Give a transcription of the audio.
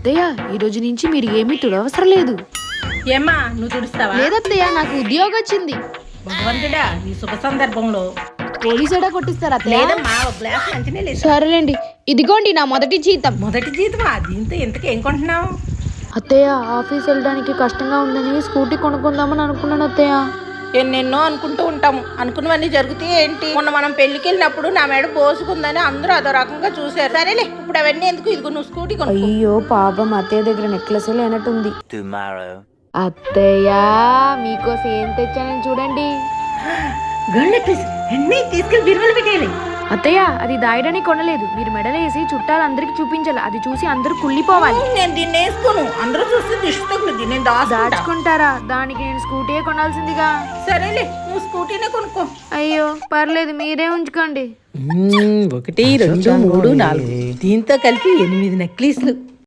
అత్తయ్య ఈ రోజు నుంచి మీరు ఏమీ తుడవసరం లేదు. ఏమ్మా నువ్వు తుడుస్తావా? లేదత్తయ్య నాకు ఉద్యోగం వచ్చింది. భగవంతుడా ఈ శుభ సందర్భంలో. పోలీసు ఎడా కొట్టిస్తారా అత్తయ్య? లేదమ్మా ఒక గ్లాస్ మంచినీళ్ళు ఇస్తా. సరేలేండి, ఇదిగోండి నా మొదటి జీతం. మొదటి జీతమా? దీంతో ఇంతకు ఏం కొంటున్నావు? అత్తయ్య ఆఫీస్ వెళ్ళడానికి కష్టంగా ఉందని స్కూటీ కొనుక్కుందామని అనుకున్నాను అత్తయ్య. ఎన్నెన్నో అనుకుంటూ ఉంటాము, అనుకున్నవన్నీ జరుగుతాయి ఏంటి? మొన్న మనం పెళ్లికి వెళ్ళినప్పుడు నా మేడ పోసుకుందని అందరూ అదో రకంగా చూశారు. సరేలే ఇప్పుడు అవన్నీ ఎందుకు, ఇదిగో నువ్వు స్కూటీ కొనుక్కో. అయ్యో పాపం అత్తయ్య దగ్గర నెక్లెస్ లేనట్టుంది. అత్తయ్య మీకోసం ఏం తెచ్చానని చూడండి. గోల్డ్ నెక్లెస్ అన్నీ తీసుకెళ్ళి బిరువలు పెట్టేయాలి. అత్తయ్య అది దాయడానికి కొనలేదు, మీరు మెడలేసి చుట్టాలు అందరికి చూపించాలి. అది చూసి అందరూ కుళ్ళిపోవాలి. నేను దీన్ని వేసుకోను, అందరూ చూస్తే దిష్టి తగులుద్ది. నేను దాచుకుంటారా? దానికి నేను స్కూటీ కొనాల్సిందిగా. సరేలే నువ్వు స్కూటీనే కొనుక్కో. అయ్యో పర్లేదు, మీరే ఉంచుకోండి. 1 2 3 4 దీంతో కలిపి 8 నెక్లెస్లు.